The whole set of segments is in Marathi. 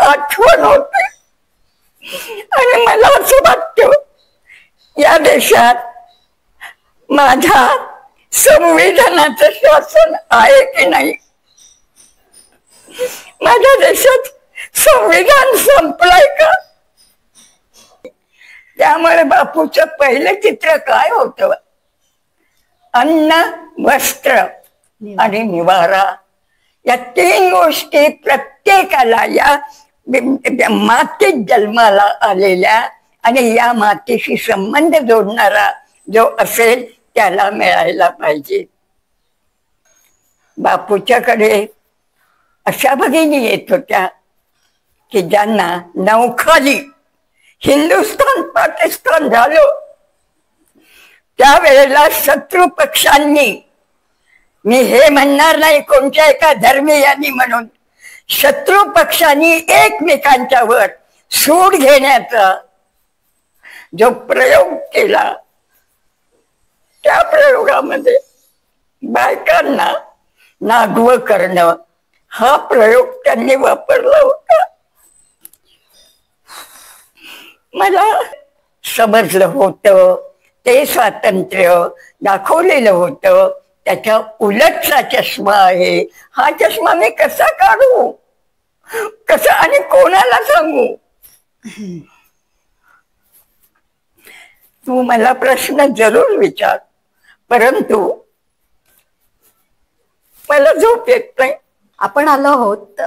आठवण होते आणि मला असं वाटतं या देशात माझ्या संविधानाचं शासन आहे की नाही. माझ्या देशात संविधान संपलंय का. त्यामुळे बापूचं पहिलं चित्र काय होतं, अन्न वस्त्र आणि निवारा या तीन गोष्टी प्रत्येकाला या मातीत जन्माला आलेल्या आणि या मातीशी संबंध जोडणारा जो असेल त्याला मिळायला पाहिजे. बापूच्याकडे अशा भगिनी येत होत्या की ज्यांना नौखाली हिंदुस्थान पाकिस्तान झालं त्यावेळेला शत्रू पक्षांनी, मी हे म्हणणार नाही कोणत्या एका धर्मीयांनी म्हणून, शत्रू पक्षांनी एकमेकांच्यावर सूड घेण्याचा जो प्रयोग केला त्या प्रयोगामध्ये बायकांना नागवं करणं हा प्रयोग त्यांनी वापरला होता. मला समजलं होतं ते स्वातंत्र्य दाखवलेलं होतं त्याच्या उलटचा चष्मा आहे. हा चष्मा मी कसा काढू, कसा आणि कोणाला सांगू. तू मला प्रश्न जरूर विचार, परंतु मला झोप येत नाही. आपण आलो आहोत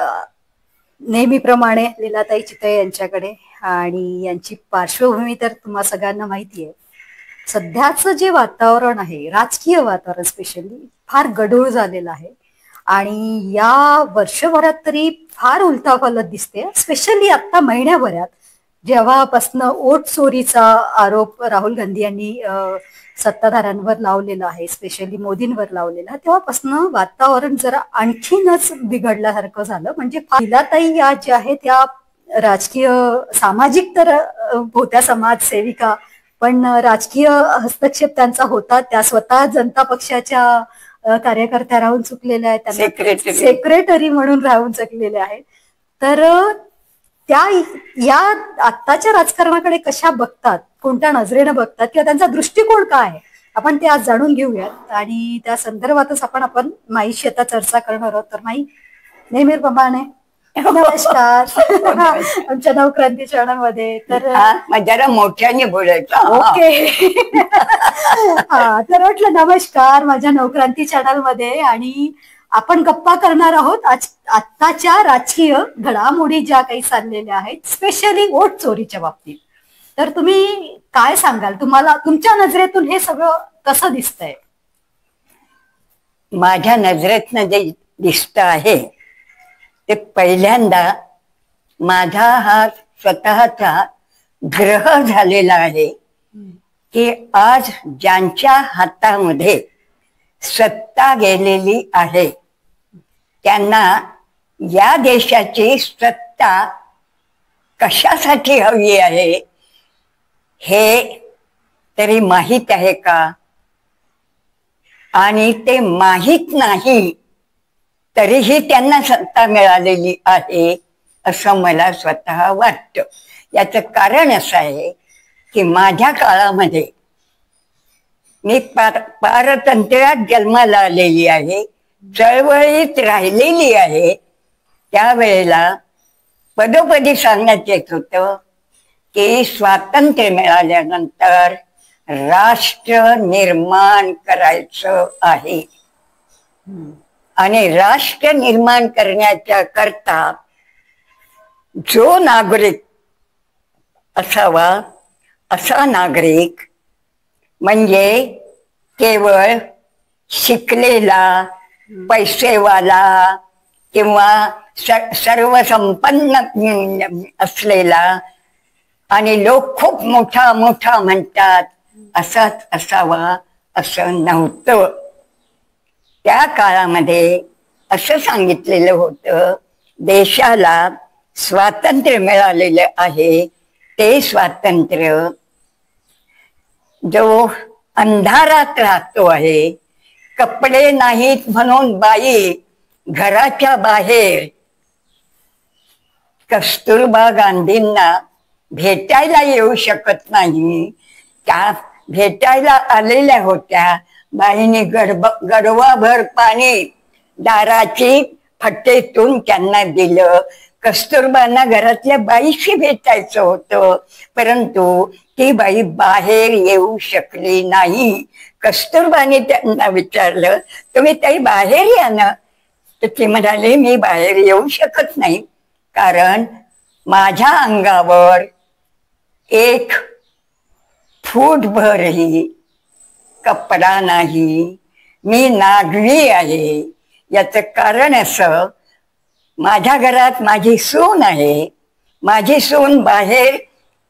नेहमीप्रमाणे लीलाताई चितळे यांच्याकडे आणि यांची पार्श्वभूमी तर तुम्हा सगळ्यांना माहिती आहे. सध्याचं जे वातावरण आहे, राजकीय वातावरण स्पेशली फार गढूळ झालेलं आहे आणि या वर्षभरात तरी फार उलथापालथ दिसते. स्पेशली आता महिन्याभरात जेव्हापासनं ओट चोरीचा आरोप राहुल गांधी यांनी सत्ताधाऱ्यांवर लावलेला आहे, स्पेशली मोदींवर लावलेला, तेव्हापासनं वातावरण जरा आणखीनच बिघडल्यासारखं झालं. म्हणजे लीलाताई या ज्या आहेत त्या राजकीय सामाजिक तर होत्या समाजसेविका, पण राजकीय हस्तक्षेप त्यांचा होता. त्या स्वतः जनता पक्षाच्या कार्यकर्त्या राहून चुकलेल्या आहेत, त्यांना सेक्रेटरी म्हणून राहून चुकलेल्या आहेत. तर त्या या आत्ताच्या राजकारणाकडे कशा बघतात, कोणत्या नजरेनं बघतात किंवा त्यांचा दृष्टिकोन काय आहे, आपण ते आज जाणून घेऊयात आणि त्या संदर्भातच आपण माईशी आता चर्चा करणार आहोत. तर माई, नेहमीप्रमाणे नमस्कार आमच्या नवक्रांती चॅनलमध्ये. तर जरा मोठ्याने बोलायचं. ओके. हा, तर म्हटलं नमस्कार माझ्या नवक्रांती चॅनलमध्ये आणि आपण गप्पा करणार आहोत आत्ताच्या राजकीय घडामोडी ज्या काही चाललेल्या आहेत, स्पेशली वोट चोरीच्या बाबतीत. तर तुम्ही काय सांगाल, तुम्हाला तुमच्या नजरेतून हे सगळं कसं दिसतंय? माझ्या नजरेतनं जे दिसत आहे ते पहिल्यांदा माझा हा स्वतःचा ग्रह झालेला आहे की आज ज्यांच्या हातामध्ये सत्ता गेलेली आहे त्यांना या देशाची सत्ता कशासाठी हवी आहे हे तरी माहीत आहे का, आणि ते माहीत नाही तरीही त्यांना सत्ता मिळालेली आहे असं मला स्वतः वाटतं. याचं कारण असं आहे की माझ्या काळामध्ये मी पारतंत्र्यात जन्माला आलेली आहे, चळवळीत राहिलेली आहे. त्यावेळेला पदोपदी सांगण्यात येत होतं की स्वातंत्र्य मिळाल्यानंतर राष्ट्र निर्माण करायचं आहे आणि राष्ट्र निर्माण करण्याच्या करता जो नागरिक असावा असा नागरिक म्हणजे केवळ शिकलेला, पैसेवाला किंवा सर्वसंपन्न असलेला आणि लोक खूप मोठा मोठा म्हणतात असाच असावा असं नव्हतं. त्या काळामध्ये असं सांगितलेलं होतं देशाला स्वातंत्र्य मिळालेलं आहे, ते स्वातंत्र्य जो अंधारात राहतो आहे, कपडे नाहीत म्हणून बाई घराच्या बाहेर कस्तुरबा गांधींना भेटायला येऊ शकत नाही, त्या भेटायला आलेल्या होत्या. बाईने गडवाभर पाणी दाराची फटेतून त्यांना दिलं. कस्तुरबांना घरातल्या बाईशी भेटायचं होतं, परंतु ती बाई बाहेर येऊ शकली नाही. कस्तुरबाने त्यांना विचारलं, तुम्ही ताई बाहेर या ना. तर ते म्हणाले, मी बाहेर येऊ शकत नाही, कारण माझ्या अंगावर 1 फूटभरही कपडा नाही, मी नागवी आहे. याचं कारण असं, माझ्या घरात माझी सून आहे, माझी सून बाहेर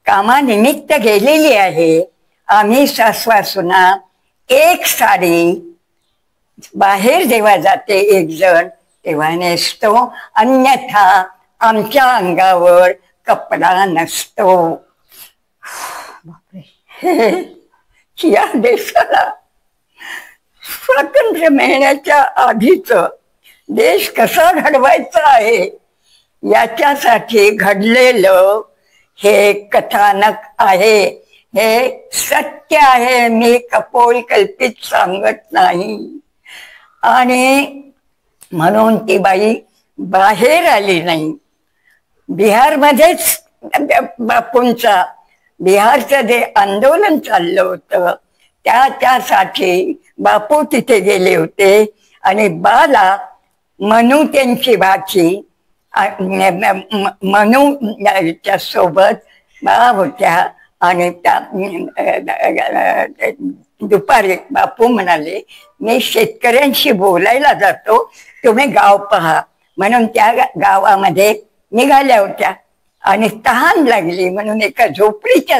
कामानिमित्त गेलेली आहे. आम्ही सासवा-सुना एक साडी बाहेर जेव्हा जाते एक जण तेव्हा नेसतो, अन्यथा आमच्या अंगावर कपडा नसतो. या देशाला स्वातंत्र्य मिळण्याच्या आधीच देश कसा घडवायचा आहे याच्यासाठी घडलेलं हे कथानक आहे. हे सत्य आहे, मी कपोल कल्पित सांगत नाही. आणि म्हणून ती बाई बाहेर आली नाही. बिहारमध्येच बापूंचा बिहारचं जे आंदोलन चाललं होतं त्यासाठी बापू तिथे गेले होते. आणि बाला मनू त्यांची भाची मनूच्या सोबत बा होत्या. आणि त्या दुपारी बापू म्हणाले, मी शेतकऱ्यांशी बोलायला जातो, तुम्ही गाव पहा. म्हणून त्या गावामध्ये निघाल्या होत्या आणि तहान लागली म्हणून एका झोपडीच्या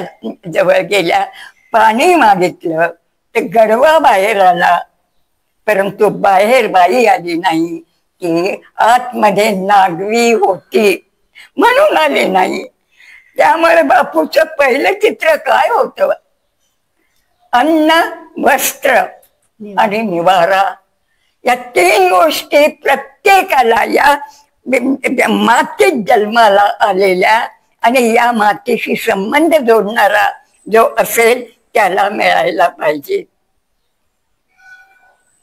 जवळ गेल्या. पाणी मागितलं तर गडवा बाहेर आला, परंतु बाहेर बाई आली नाही. ती आतमध्ये नागवी होती म्हणून आली नाही. त्यामुळे बापूचं पहिलं चित्र काय होतं? अन्न, वस्त्र आणि निवारा, या 3 गोष्टी प्रत्येकाला या मातीत जन्माला आलेल्या आणि या मातीशी संबंध जोडणारा जो असेल त्याला मिळायला पाहिजे.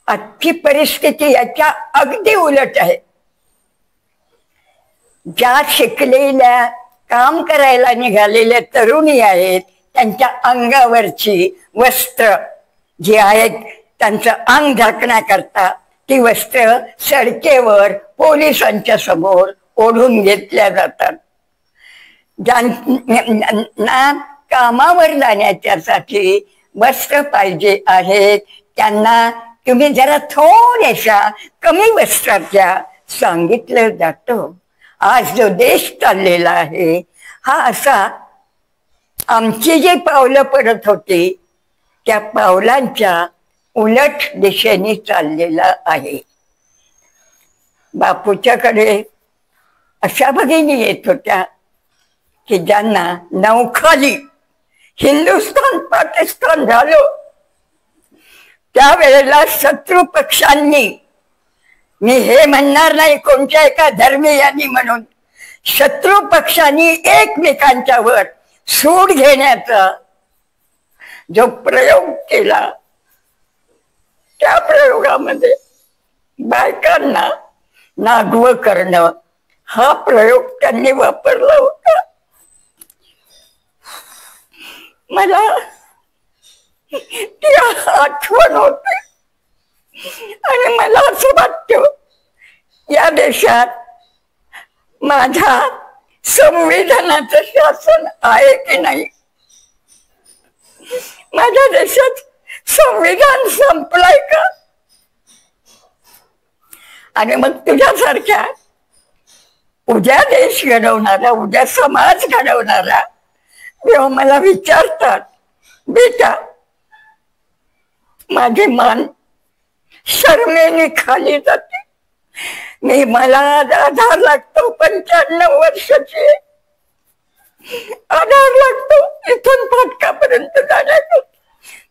आजची परिस्थिती याच्या अगदी उलट आहे. ज्या शिकलेल्या काम करायला निघालेल्या तरुणी आहेत त्यांच्या अंगावरची वस्त्र जी आहेत त्यांचं अंग झाकण्याकरता ती वस्त्र सडकेवर पोलिसांच्या समोर ओढून घेतल्या जातात. ज्यांना कामावर जाण्याच्यासाठी वस्त्र पाहिजे आहेत त्यांना तुम्ही जरा थोड्याशा कमी वस्त्राच्या सांगितलं जातं. आज जो देश चाललेला आहे हा असा आमची जी पावलं पडत होती त्या पावलांच्या उलट दिशेने चाललेला आहे. बापूच्याकडे अशा भगिनी येत होत्या की ज्यांना नौखाली हिंदुस्थान पाकिस्तान झालं त्यावेळेला शत्रू पक्षांनी, मी हे म्हणणार नाही कोणत्या एका धर्मीयांनी म्हणून, शत्रू पक्षांनी एकमेकांच्या वर सूड घेण्याचा जो प्रयोग केला त्या प्रयोगामध्ये बायकांना नागवं करणं हा प्रयोग त्यांनी वापरला होता. मला ती आठवण होते आणि मला असं वाटतं या देशात माझ्या संविधानाचं शासन आहे की नाही. माझ्या देशात संविधान संपलाय का? आणि मग तुझ्यासारख्या उद्या देश घडवणारा, उद्या समाज घडवणारा जेव्हा मला विचारतात, बेटा माझी मान शर्मेने खाली जाते. मी मला आधार लागतो, 95 वर्षाची आधार लागतो इथून फाटकापर्यंत जाण्याचा.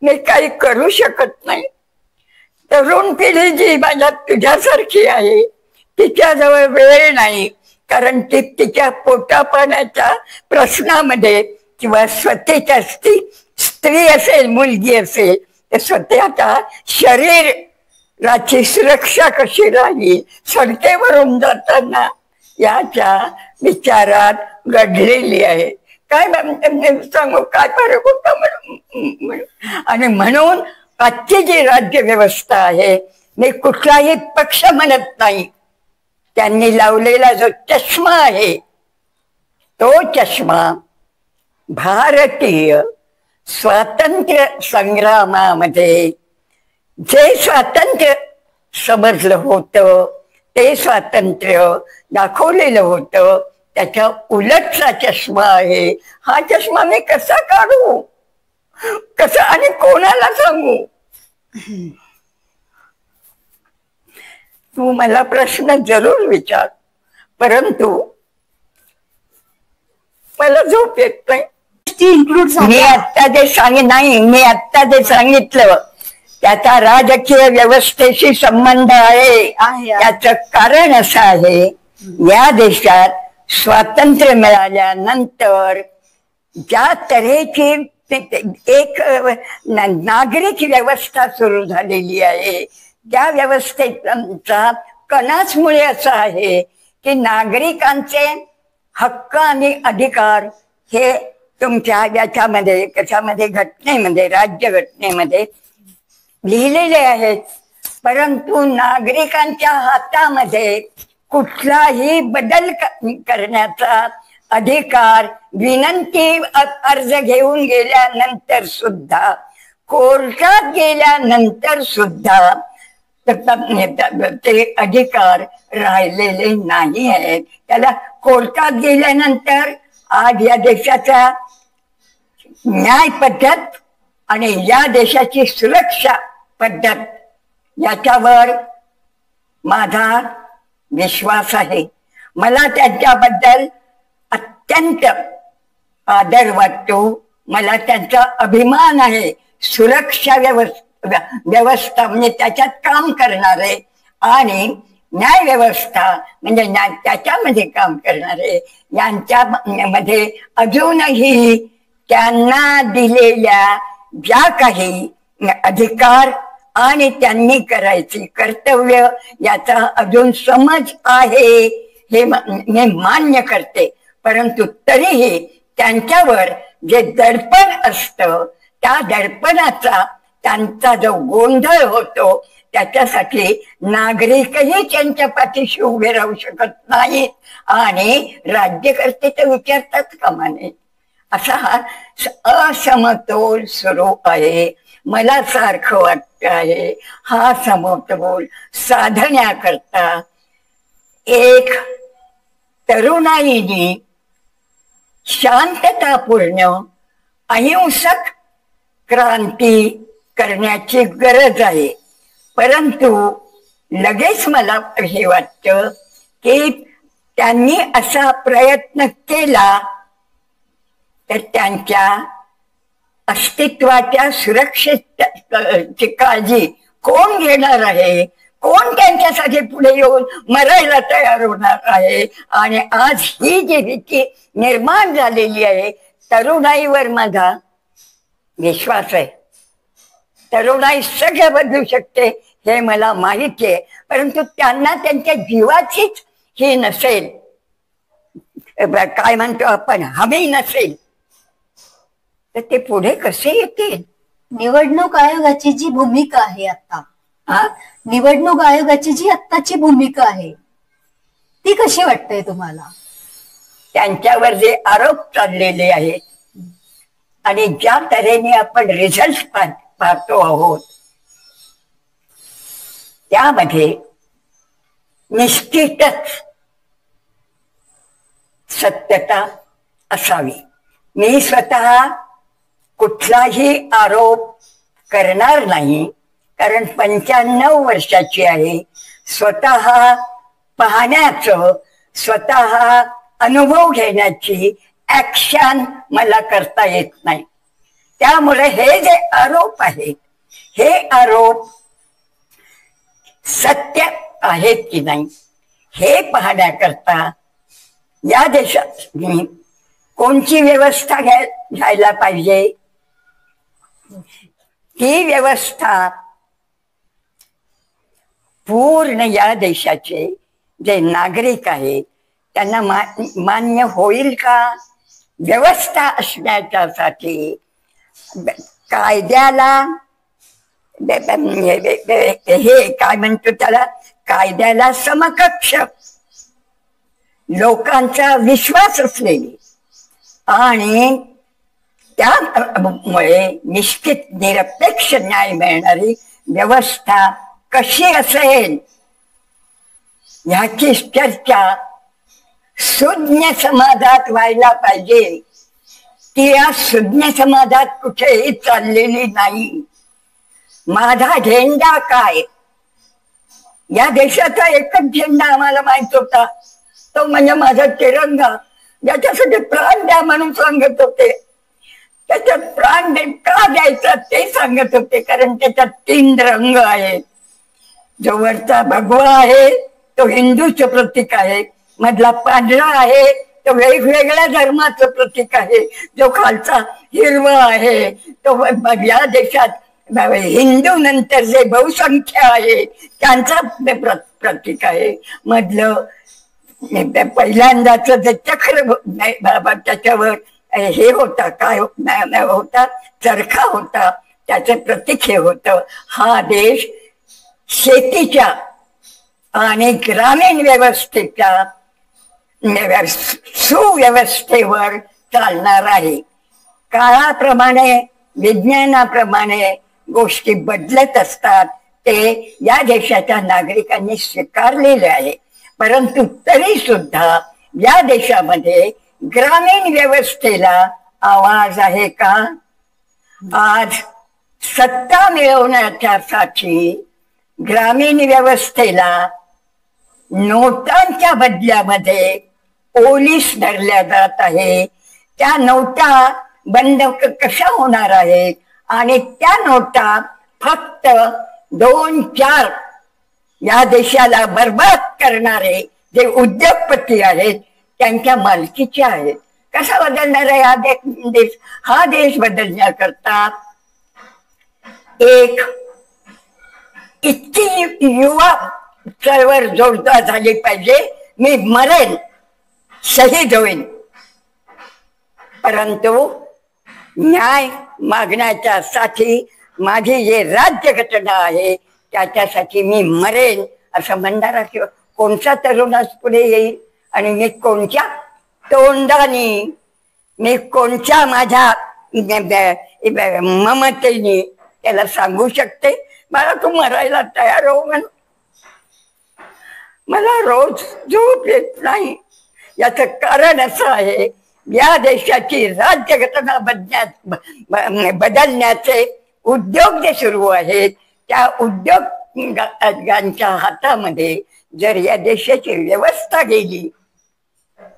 मी काही करू शकत नाही. तरुण पिढी जी माझ्या तुझ्यासारखी आहे तिच्याजवळ वेळ नाही, कारण ती तिच्या पोटापाण्याच्या प्रश्नामध्ये किंवा स्वतःच्या स्त्री असेल मुलगी असेल तर स्वतःच्या शरीराची सुरक्षा कशी राहील सडकेवरून जाताना याच्या विचारात घडलेली आहे. काय सांगू काय फरक होता आणि म्हणून आजची जी राज्य व्यवस्था आहे मी कुठलाही पक्ष म्हणत नाही, त्यांनी लावलेला जो चष्मा आहे तो चष्मा भारतीय स्वातंत्र्य संग्रामामध्ये जे स्वातंत्र्य समजलं होतं ते स्वातंत्र्य दाखवलेलं होतं त्याच्या उलटचा चष्मा आहे. हा चष्मा मी कसा काढू, कसा आणि कोणाला सांगू? तू मला प्रश्न जरूर विचार, परंतु मला झोप येत नाही. मी आत्ता जे सांगितलं त्याचा राजकीय व्यवस्थेशी संबंध आहे. याचं कारण असं आहे, या देशात स्वातंत्र्य मिळाल्यानंतर ज्या तऱ्हेची एक नागरिक व्यवस्था सुरू झालेली आहे त्या व्यवस्थेचा कणाचमुळे असं आहे की नागरिकांचे हक्क आणि अधिकार हे तुमच्या याच्यामध्ये कशामध्ये घटनेमध्ये राज्यघटनेमध्ये लिहिलेले आहेत, परंतु नागरिकांच्या हातामध्ये कुठलाही बदल करण्याचा अधिकार विनंती अर्ज घेऊन गेल्यानंतर सुद्धा कोर्टात गेल्यानंतर सुद्धा ते अधिकार राहिलेले नाही आहेत. त्याला कोर्टात गेल्यानंतर आज या देशाचा न्याय पद्धत आणि या देशाची सुरक्षा पद्धत याच्यावर माझा विश्वास आहे. मला त्यांच्याबद्दल अत्यंत आदर वाटतो, मला त्यांचा अभिमान आहे. सुरक्षा व्यवस्था म्हणजे त्याच्यात काम करणारे आणि न्याय व्यवस्था म्हणजे त्याच्यामध्ये काम करणारे यांच्या मध्ये अजूनही त्यांना दिलेल्या ज्या काही अधिकार आणि त्यांनी करायची कर्तव्य याचा अजून समज आहे हे मी मान्य करते, परंतु तरीही त्यांच्यावर जे दडपण असतं त्या दडपणाचा त्यांचा जो गोंधळ होतो त्याच्यासाठी नागरिकही त्यांच्या पाठीशी उभे राहू शकत नाहीत आणि राज्यकर्ते तर विचारतात कामा नये. असा हा असमतोल सुरू आहे. मला सारखं वाटत आहे हा समतोल साधण्याकरता एक तरुणाईनी शांततापूर्ण अहिंसक क्रांती करण्याची गरज आहे. परंतु लगेच मला हे वाटतं की त्यांनी असा प्रयत्न केला तर त्यांच्या अस्तित्वाच्या सुरक्षेची काळजी कोण घेणार आहे, कोण त्यांच्यासाठी पुढे येऊन मरायला तयार होणार आहे. आणि आज ही जी भीती निर्माण झालेली आहे तरुणाईवर माझा विश्वास आहे. तरुणाई सगळं बदलू शकते हे मला माहिती आहे, परंतु त्यांना त्यांच्या जीवाचीच ही नसेल, काय म्हणतो आपण, हमी नसेल तर ते पुढे कसे येतील. निवडणूक आयोगाची जी भूमिका आहे आता, निवडणूक आयोगाची जी आत्ताची भूमिका आहे ती कशी वाटते तुम्हाला? त्यांच्यावर जे आरोप चाललेले आहेत आणि ज्या तऱ्हेने आपण रिझल्ट पाहतो आहोत त्यामध्ये निश्चितच सत्यता असावी. मी स्वतः कुठलाही आरोप करणार नाही, कारण 95 वर्षाची आहे. स्वतः पाहण्याचं, स्वतः अनुभव घेण्याची ऍक्शन मला करता येत नाही. त्यामुळे हे जे आरोप आहेत हे आरोप सत्य आहेत की नाही हे पाहण्याकरता या देशात कोणची व्यवस्था घ्यायला पाहिजे, ती व्यवस्था पूर्ण या देशाचे जे नागरिक आहेत त्यांना मान्य होईल का? व्यवस्था असण्याच्यासाठी कायद्याला हे काय म्हणतो त्याला, कायद्याला समकक्ष लोकांचा विश्वास असलेली आणि त्यामुळे निश्चित निरपेक्ष न्याय मिळणारी व्यवस्था कशी असेल ह्याची चर्चा सुज्ञ समाजात व्हायला पाहिजे. ती या सुज्ञ समाजात कुठेही चाललेली नाही. माझा झेंडा काय, या देशाचा एकच झेंडा आम्हाला माहित होता, तो म्हणजे माझा तिरंगा, ज्याच्यासाठी प्राण द्या म्हणून सांगत होते. त्याच्यात प्राण का द्यायचा ते सांगत होते, कारण त्याच्यात 3 रंग आहेत. जो वरचा भगवा आहे तो हिंदूचं प्रतीक आहे, मधला पांढरा आहे तो वेगवेगळ्या धर्माचं प्रतीक आहे, जो खालचा हिरवा आहे तो या देशात हिंदू नंतर जे बहुसंख्य आहे त्यांचा प्रतीक आहे. मधलं पहिल्यांदाच जे चक्र त्याच्यावर हे होता, काय होता, चरखा होता, त्याचं प्रतीक हे होतं. हा देश शेतीच्या आणि ग्रामीण व्यवस्थेच्या सुव्यवस्थेवर चालणार आहे. काळाप्रमाणे विज्ञानाप्रमाणे गोष्टी बदलत असतात, ते या देशाच्या नागरिकांनी स्वीकारलेले आहे. परंतु तरी सुद्धा या देशामध्ये ग्रामीण व्यवस्थेला आवाज आहे का? आज सत्ता मिळवण्यासाठी ग्रामीण व्यवस्थेला नोटांच्या बदल्यामध्ये पोलीस धरल्या जात आहे. त्या नोटा बंद कशा होणार आहेत आणि त्या नोटा फक्त 2-4 या देशाला बर्बाद करणारे जे उद्योगपती आहेत त्यांच्या मालकीचे आहेत. कसा बदलणार आहे हा देश? हा देश बदलण्याकरता एक इतकी युवा चळवळ जोरदार झाली पाहिजे. मी मरेन, शहीद होईन, परंतु न्याय मागण्याच्या साठी माझी जे राज्यघटना आहे त्याच्यासाठी मी मरेन असं म्हणणारा किंवा कोणता तरुणाच पुढे येईल? आणि मी कोणत्या तोंडाने, मी कोणत्या माझ्या ममतेने त्याला सांगू शकते मला तू मरायला तयार हो म्हणून? मला रोज झोप येत नाही. याचं कारण असं आहे, या देशाची राज्यघटना बदलण्याचे उद्योग जे सुरू आहेत त्या उद्योगांच्या हातामध्ये जर या देशाची व्यवस्था गेली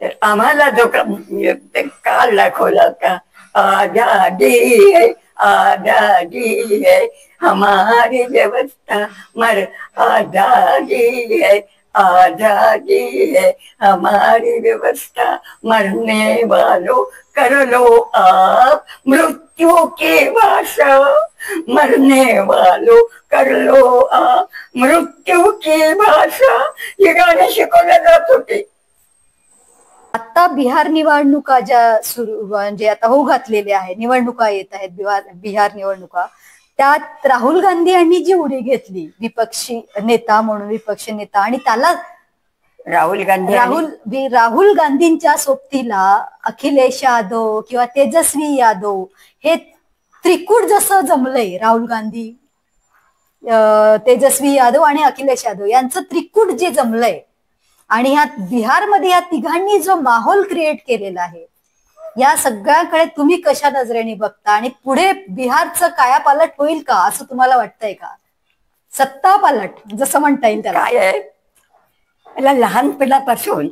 तर आम्हाला जो काल दाखवला का, आजादी है आजादी है हमारी व्यवस्था, मर आजादी है आजादी है हमारी व्यवस्था, मरने वालों कर लो आप मृत्यु की भाषा, मरने वालों कर लो आप मृत्यू की भाषा. ही गाणी शिकवल्या जात होती. आता बिहार निवडणुका ज्या सुरू म्हणजे आता होऊ घातलेल्या आहे, निवडणुका येत आहेत, बिहार निवडणुका, त्यात राहुल गांधी यांनी जी उडी घेतली विपक्षी नेता म्हणून, विपक्षी नेता, आणि त्याला राहुल गांधींच्या सोबतीला अखिलेश यादव किंवा तेजस्वी यादव हे त्रिकूट जसं जमलंय, राहुल गांधी, तेजस्वी यादव आणि अखिलेश यादव यांचं त्रिकूट जे जमलंय, आणि ह्या बिहारमध्ये या तिघांनी जो माहोल क्रिएट केलेला आहे, या सगळ्याकडे तुम्ही कशा नजरेने बघता? आणि पुढे बिहारचं कायापालट होईल का असं तुम्हाला वाटतंय का? सत्ता पालट जसं म्हणता येईल त्याला. काय आहे, मला लहानपणापासून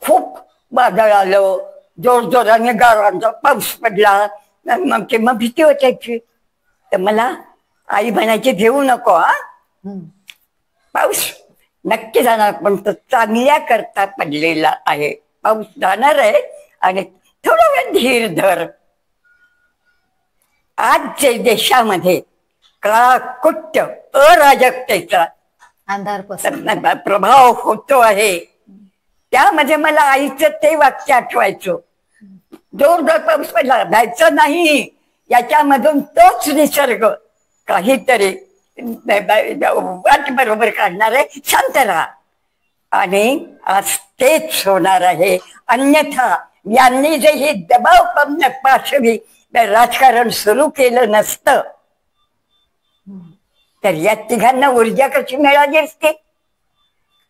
खूप वादळ आलं, जोर जोराने गारांचा पाऊस पडला, मग तेव्हा भीती वाटायची. तर मला आई म्हणायची घेऊ नको हा पाऊस, नक्की जाणार, पण तो चांगल्या करता पडलेला आहे. पाऊस जाणार आहे आणि थोडा वेळ धीर धर. आज जे देशामध्ये काळाकुट्ट अराजकतेचा अंधार प्रभाव होतो आहे, त्यामध्ये मला आईचं ते वाक्य आठवायचं, जोरदार पाऊस पडला जायचं नाही, याच्यामधून तोच निसर्ग काहीतरी वाट बरोबर काढणार आहे, शांत राहा. आणि आज तेच होणार आहे. अन्यथा यांनी जे ही दबाव पाशवी राजकारण सुरू केलं नसतं तर या तिघांना ऊर्जा कशी मिळाली असते.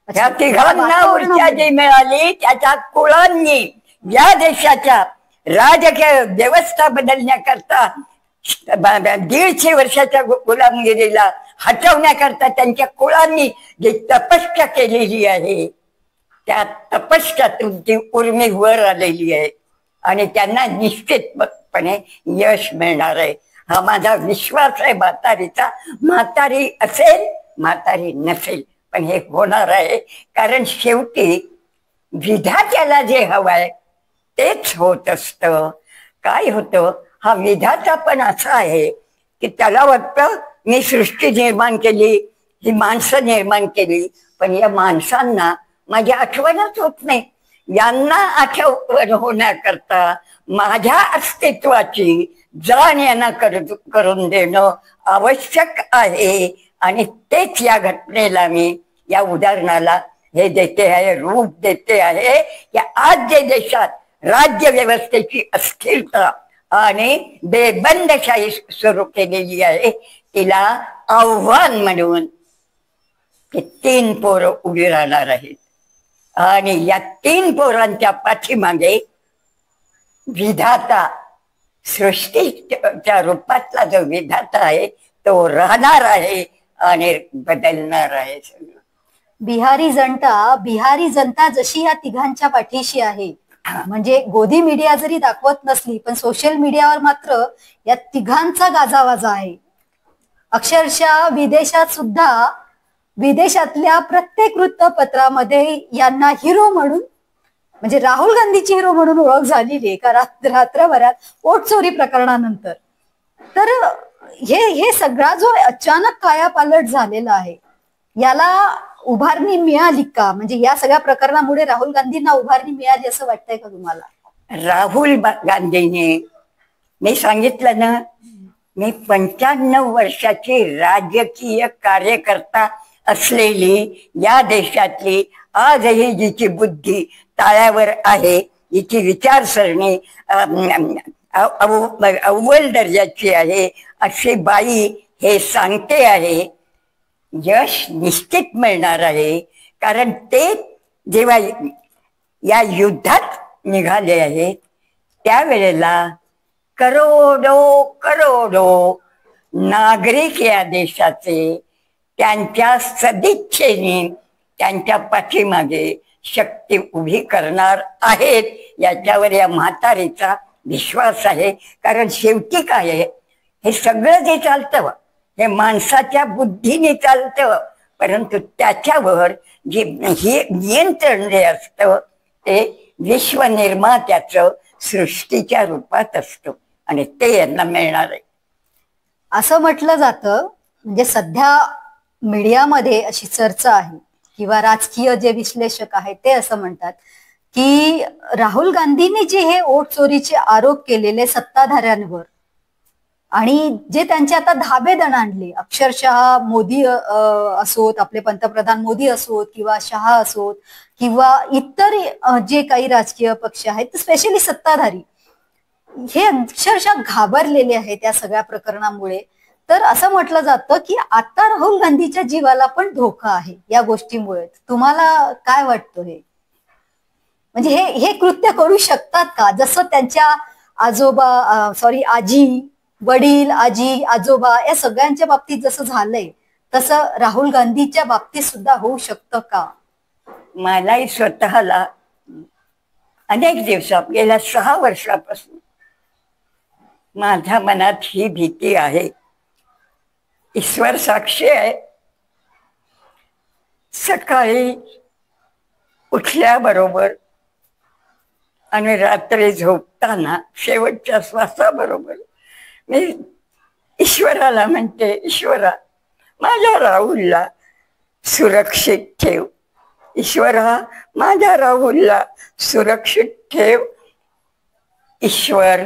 या तिघांना ऊर्जा जी मिळाली त्याच्या कुळांनी या देशाच्या राजकीय व्यवस्था बदलण्याकरता 150 वर्षाच्या गुलामगिरीला हटवण्याकरता त्यांच्या कुळांनी जी तपस्या केलेली आहे, त्या तपस्यातून ती उर्मी वर आलेली आहे आणि त्यांना निश्चितपणे यश मिळणार आहे. हा माझा विश्वास आहे म्हातारीचा. म्हातारी असेल, म्हातारी नसेल, पण हे होणार आहे. कारण शेवटी विधात्याला जे हवंय तेच होत असतं. काय होतं, हा विधाता पण असा आहे की त्याला वाटतं मी सृष्टी निर्माण केली, ही माणसं निर्माण केली, पण या माणसांना माझी आठवणच होत नाही. यांना आठवण होण्याकरता माझ्या अस्तित्वाची जाण यांना करून देणं आवश्यक आहे. आणि तेच या घटनेला मी, या उदाहरणाला हे देते आहे, रूप देते आहे की आज जे देशात राज्य व्यवस्थेची अस्थिरता आणि बेबंदशाही सुरू केलेली आहे, तिला आव्हान म्हणून 3 पोरं उभी राहणार आहेत. आणि या 3 पोरांच्या पाठीमागे विधाता, सृष्टीच्या रूपातला जो विधाता आहे तो राहणार आहे आणि बदलणार आहे सगळं. बिहारी जनता जशी या तिघांच्या पाठीशी आहे, म्हणजे गोदी मीडिया जरी दाखवत नसली पण सोशल मीडियावर मात्र या तिघांचा गाजावाजा आहे. अक्षरशः विदेशात सुद्धा, विदेशातल्या प्रत्येक वृत्तपत्रामध्ये यांना हिरो म्हणून, म्हणजे राहुल गांधीची हिरो म्हणून ओळख झालेली आहे का रात्रभरात वोट चोरी प्रकरणानंतर. तर हे सगळा जो अचानक कायापालट झालेला आहे, याला उभारणी मिळाली का? म्हणजे या सगळ्या प्रकरणामुळे राहुल गांधींना उभारणी मिळाली असं वाटतंय का तुम्हाला? राहुल गांधीने, मी सांगितलं ना, मी 95 वर्षाची राजकीय कार्यकर्ता असलेली या देशातली आजही जिची बुद्धी ताळ्यावर आहे, जिची विचारसरणी अव्वल दर्जाची आहे, अशी बाई हे सांगते आहे, यश निश्चित मिळणार आहे. कारण ते जेव्हा या युद्धात निघाले आहेत त्यावेळेला करोडो नागरिक या देशाचे त्यांच्या सदिच्छेने त्यांच्या पाठीमागे शक्ती उभी करणार आहेत, याच्यावर या म्हातारीचा विश्वास आहे. कारण शेवटी काय आहे, हे सगळं जे चालतं हे माणसाच्या बुद्धीने चालतं, परंतु त्याच्यावर जे हे नियंत्रण जे असतं ते विश्वनिर्मात्याचं सृष्टीच्या रूपात असतं आणि ते यांना मिळणार आहे असं म्हटलं जातं. म्हणजे सध्या मीडियामध्ये अशी चर्चा आहे किंवा राजकीय जे विश्लेषक आहेत ते असं म्हणतात की राहुल गांधींनी जे हे वोट चोरीचे आरोप केलेले सत्ताधाऱ्यांवर आणि जे त्यांचे आता धाबे दणाणले, अक्षरशः मोदी असोत, आपले पंतप्रधान मोदी असोत किंवा शहा असोत किंवा इतर जे काही राजकीय पक्ष आहेत, स्पेशली सत्ताधारी, हे अक्षरशः घाबरलेले आहेत त्या सगळ्या प्रकरणामुळे. तर असं म्हटलं जातं की आता राहुल गांधीच्या जीवाला पण धोका आहे या गोष्टीमुळे. तुम्हाला काय वाटतं? हे म्हणजे हे कृत्य करू शकतात का? जसं त्यांच्या आजी, वडील, आजी, आजोबा या सगळ्यांच्या बाबतीत जसं झालंय तसं राहुल गांधीच्या बाबतीत सुद्धा होऊ शकतं का? मलाही स्वतःला अनेक दिवसात, गेल्या 6 वर्षापासून माझ्या मनात ही भीती आहे. ईश्वर साक्षी आहे, सकाळी उठल्याबरोबर आणि रात्री झोपताना शेवटच्या श्वासाबरोबर मी ईश्वराला म्हणते, ईश्वरा माझ्या राहुलला सुरक्षित ठेव, ईश्वरा माझ्या राहुलला सुरक्षित ठेव. ईश्वर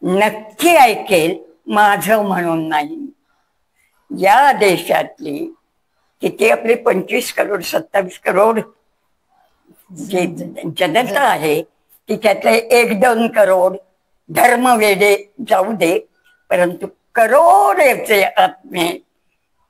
नक्की ऐकेल, माझं म्हणून नाही. या देशातली किती आपली 25 करोड 27 करोड जी जनता आहे तिच्यातले 1-2 करोड धर्मवेडे जाऊ दे, परंतु करोडचे आत्मे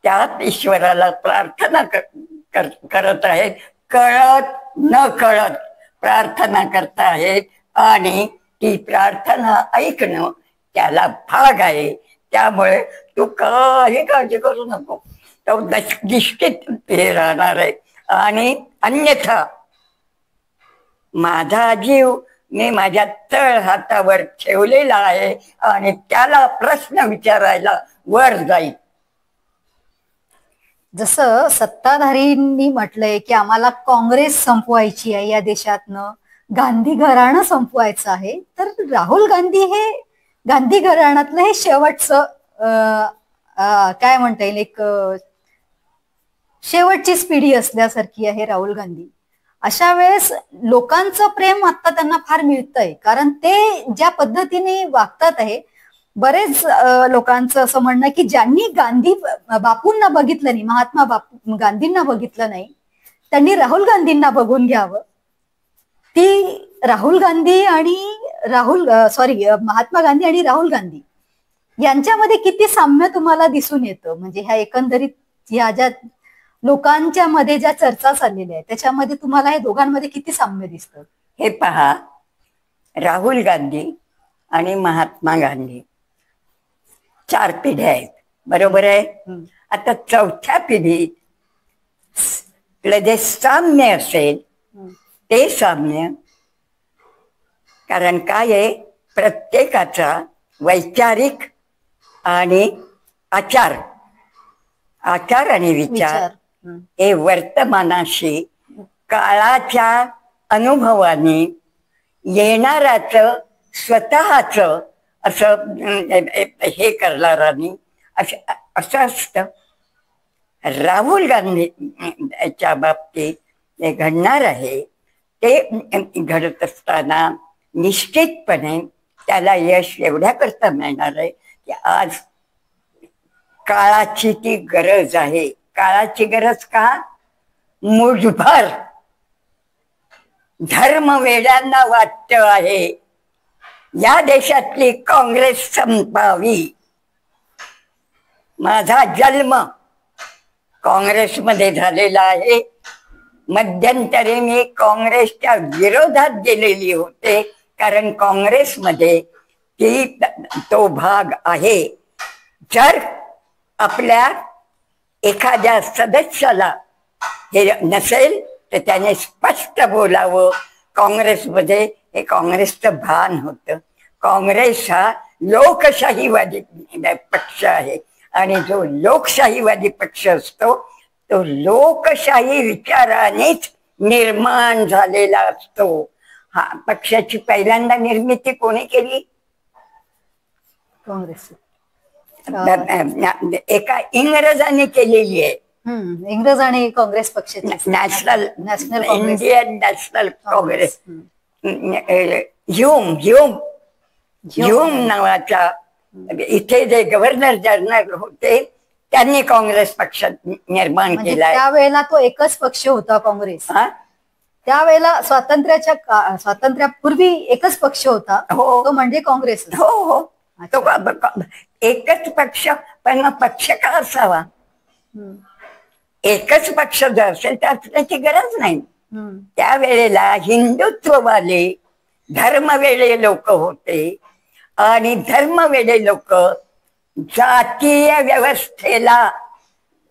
त्यात ईश्वराला प्रार्थना करत आहेत, कळत न कळत प्रार्थना करत आहेत. आणि ती प्रार्थना ऐकणं त्याला भाग आहे. त्यामुळे तू काही काळजी करू नको, तो निश्चित हे राहणार आहे. आणि अन्यथा माझा जीव मी माझ्या तळ हातावर ठेवलेला आहे आणि त्याला प्रश्न विचारायला वर जाईल. जसं सत्ताधारींनी म्हटलंय की आम्हाला काँग्रेस संपवायची आहे या देशातनं, गांधी घराणं संपवायचं आहे, तर राहुल गांधी हे गांधी घराण्यातलं हे शेवटचं काय म्हणता येईल एक शेवटचीच पिढी असल्यासारखी आहे राहुल गांधी. अशा वेळेस लोकांचं प्रेम आता त्यांना फार मिळतंय, कारण ते ज्या पद्धतीने वागतात आहे. बरेच लोकांचं असं म्हणणं की ज्यांनी गांधी बापूंना बघितलं नाही, महात्मा गांधींना बघितलं नाही, त्यांनी राहुल गांधींना बघून घ्यावं. ती राहुल गांधी आणि महात्मा गांधी आणि राहुल गांधी यांच्यामध्ये किती साम्य तुम्हाला दिसून येतं? म्हणजे ह्या एकंदरीत ह्या ज्या लोकांच्या मध्ये ज्या चर्चा चाललेल्या आहेत त्याच्यामध्ये तुम्हाला हे दोघांमध्ये किती साम्य दिसतं? हे पहा, राहुल गांधी आणि महात्मा गांधी 4 पिढ्या आहेत, बरोबर आहे. आता 4थ्या पिढीत जे साम्य असेल ते साम्य, कारण काय आहे, प्रत्येकाचा वैचारिक आणि आचार आणि विचार हे वर्तमानाशी काळाच्या अनुभवाने येणाराच स्वतःच असं हे करणारानी असं असतं. राहुल गांधीच्या बाबतीत जे घडणार आहे ते घडत असताना निश्चितपणे त्याला यश एवढ्या करता मिळणार आहे की आज काळाची ती गरज आहे. काळाची गरज का? मुठभर धर्मवेड्यांना वाटत आहे या देशातली काँग्रेस संपावी. माझा जन्म काँग्रेसमध्ये झालेला आहे. मध्यंतरी मी काँग्रेसच्या विरोधात गेलेली होते, कारण काँग्रेसमध्ये तो भाग आहे. जर आपल्या एखाद्या सदस्याला हे नसेल तर त्याने स्पष्ट बोलावं. काँग्रेसमध्ये हे काँग्रेसचं भान होतं. काँग्रेस हा लोकशाहीवादी पक्ष आहे आणि जो लोकशाहीवादी पक्ष असतो तो लोकशाही विचारानेच निर्माण झालेला असतो. हा पक्षाची पहिल्यांदा निर्मिती कोणी केली? काँग्रेस एका इंग्रजाने केलेली आहे. इंग्रज आणि काँग्रेस पक्षाची national Congress, Indian national Congress. Hume नावाचा इथे जे गव्हर्नर जनरल होते त्यांनी काँग्रेस पक्ष निर्माण केला. त्यावेळेला तो एकच पक्ष होता काँग्रेस. त्यावेळेला स्वातंत्र्यापूर्वी एकच पक्ष होता, तो म्हणजे काँग्रेस. हो हो, तो एकच पक्ष. पण पक्ष का असावा? एकच पक्ष जर असेल तर त्याची गरज नाही. त्यावेळेला हिंदुत्ववाले धर्मवेडे लोक होते आणि धर्मवेडे लोक जातीय व्यवस्थेला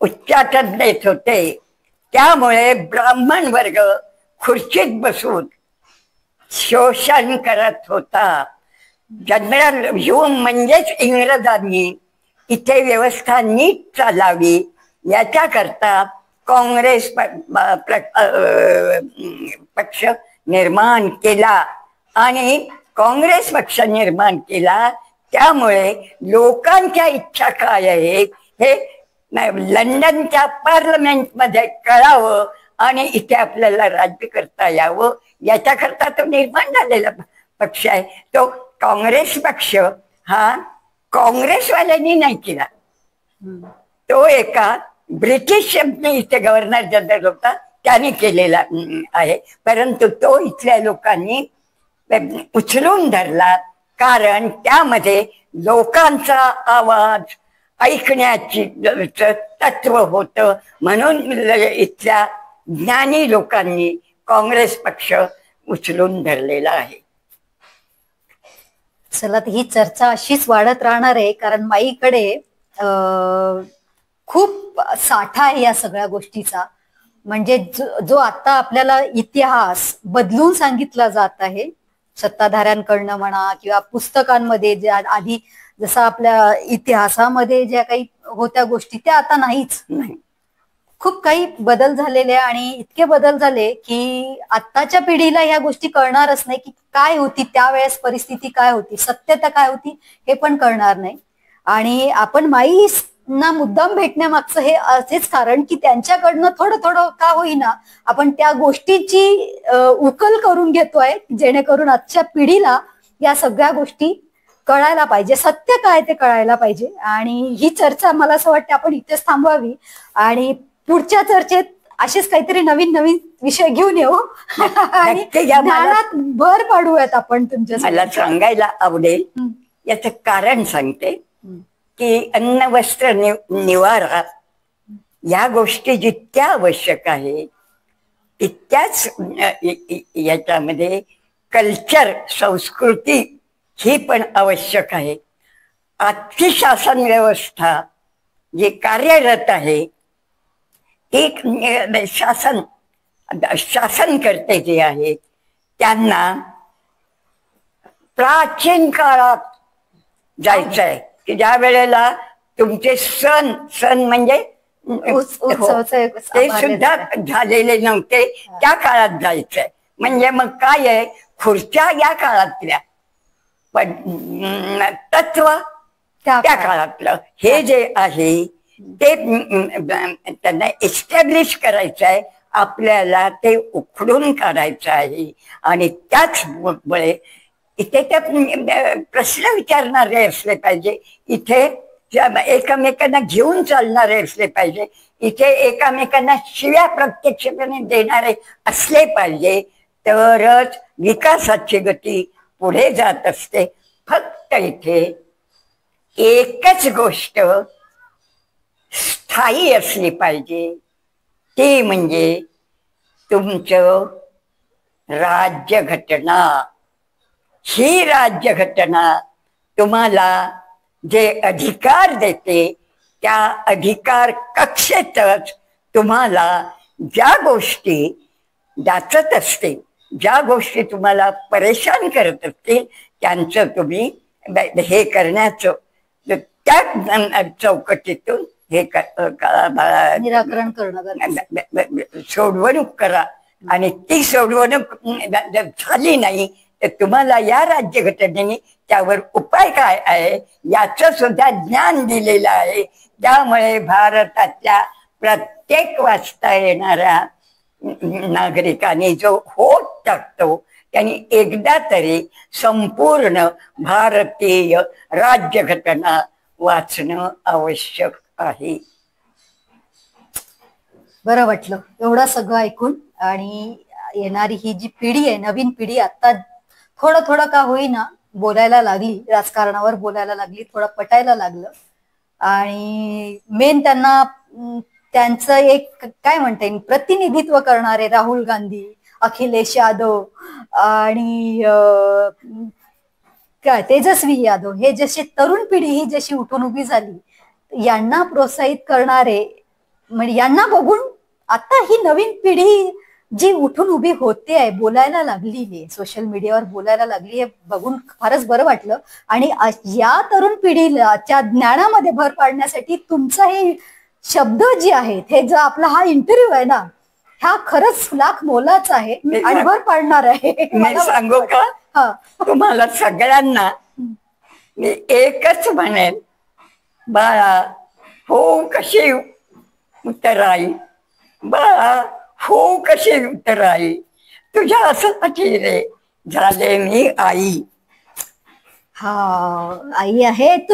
उच्चाटन देत होते. त्यामुळे ब्राह्मण वर्ग खुर्चीत बसून शोषण करत होता. जनरल ह्यूम म्हणजेच इंग्रजांनी इथे व्यवस्था नीट चालावी याच्या करता काँग्रेस पक्ष निर्माण केला आणि काँग्रेस पक्ष निर्माण केला. त्यामुळे लोकांच्या इच्छा काय आहे हे लंडनच्या पार्लमेंटमध्ये कळावं आणि इथे आपल्याला राज्य करता यावं याच्याकरता तो निर्माण झालेला पक्ष आहे. तो काँग्रेस पक्ष हा काँग्रेसवाल्यांनी नाही केला, तो एका ब्रिटिश इथे गव्हर्नर जनरल होता त्याने केलेला आहे. परंतु तो इथल्या लोकांनी उचलून धरला, कारण त्यामध्ये लोकांचा आवाज ऐकण्याची तत्व होतं. म्हणून इथल्या ज्ञानी लोकांनी काँग्रेस पक्ष उचलून धरलेला आहे. चला, ही चर्चा अशीच वाढत राहणार आहे, कारण माईकडे खूप साठा आहे या सगळ्या गोष्टीचा. म्हणजे जो आता आपल्याला इतिहास बदलून सांगितला जात आहे सत्ताधाऱ्यांकडनं म्हणा किंवा पुस्तकांमध्ये, ज्या आधी जसं आपल्या इतिहासामध्ये ज्या काही होत्या गोष्टी त्या आता नाहीच. खूप काही बदल झालेले आणि इतके बदल झाले की आत्ताच्या पिढीला ह्या गोष्टी कळणारच नाही की काय होती त्यावेळेस परिस्थिती, काय होती सत्यता, काय होती हे पण कळणार नाही. आणि आपण माईंना मुद्दाम भेटण्यामागचं हे असेच कारण की त्यांच्याकडनं थोडं थोडं का होईना आपण त्या गोष्टीची उकल करून घेतोय, जेणेकरून आजच्या पिढीला या सगळ्या गोष्टी कळायला पाहिजे, सत्य काय ते कळायला पाहिजे. आणि ही चर्चा मला असं वाटतं आपण इथेच थांबवावी आणि पुढच्या चर्चेत असेच काहीतरी नवीन नवीन विषय घेऊन येऊ आणि ज्ञानात भर पाडूयात आपण. तुमच्या मला सांगायला आवडेल, याचं कारण सांगते की अन्न वस्त्र निवारा या गोष्टी जितक्या आवश्यक आहे तितक्याच याच्यामध्ये कल्चर, संस्कृती ही पण आवश्यक आहे. आजची शासन व्यवस्था जी कार्यरत आहे एक शासनकर्ते जे आहेत त्यांना प्राचीन काळात जायचंय की ज्या वेळेला तुमचे सण म्हणजे ते सुद्धा झालेले नव्हते त्या काळात जायचंय. म्हणजे मग काय आहे, खुर्च्या या काळातल्या पण तत्व त्या काळातलं हे जे आहे ते त्यांना एस्टॅब्लिश करायचं आहे, आपल्याला ते उखडून काढायचं आहे. आणि त्याचमुळे इथे त्या प्रश्न विचारणारे असले पाहिजे, इथे एकमेकांना घेऊन चालणारे असले पाहिजे, इथे एकमेकांना शिव्या प्रत्यक्षपणे देणारे असले पाहिजे, तरच विकासाची गती पुढे जात असते. फक्त इथे एकच गोष्ट स्थायी असली पाहिजे, ती म्हणजे तुमचं राज्यघटना. ही राज्यघटना तुम्हाला जे अधिकार देते त्या अधिकार कक्षेतच तुम्हाला ज्या गोष्टी जाचत असतील, ज्या गोष्टी तुम्हाला परेशान करत असतील त्यांचं तुम्ही हे करण्याचं त्या चौकटीतून हे निराकरण करणं, सोडवणूक करा. आणि ती सोडवणूक झाली नाही तर तुम्हाला या राज्यघटनेने त्यावर उपाय काय आहे याचं सुद्धा ज्ञान दिलेलं आहे. त्यामुळे भारताच्या प्रत्येक वाचता येणाऱ्या नागरिकांनी जो होत टाकतो त्यांनी एकदा तरी संपूर्ण भारतीय राज्यघटना वाचणं आवश्यक आहे. बरं वाटलं एवढं सगळं ऐकून. आणि येणारी ही जी पिढी आहे, नवीन पिढी, आता थोडं थोडं का होईना बोलायला लागली, राजकारणावर बोलायला लागली, थोडं पटायला लागलं. आणि मेन त्यांना त्यांचं एक काय म्हणता येईल प्रतिनिधित्व करणारे राहुल गांधी, अखिलेश यादव आणि काय तेजस्वी यादव, हे जसे तरुण पिढी ही जशी उठून उभी झाली, यांना प्रोत्साहित करणारे, म्हणजे यांना बघून आता ही नवीन पिढी जी उठून उभी होते आहे, बोलायला लागली आहे, सोशल मीडियावर बोलायला लागली आहे, बघून फारच बरं वाटलं. आणि या तरुण पिढीला त्या ज्ञानामध्ये भर पाडण्यासाठी तुमचं हे शब्द जे आहेत, हे जो आपला हा इंटरव्ह्यू आहे ना, ह्या खरंच लाख मोलाचा आहे आणि भर पाडणार आहे. मी सांगू का हा. तुम्हाला सगळ्यांना? मी एकच म्हणेन, बाळा हो कशी उतराई, बाळा हो कशी उतराई, तुझ्या असं रे झाले मी आई. हा आई आहे तुम्ही.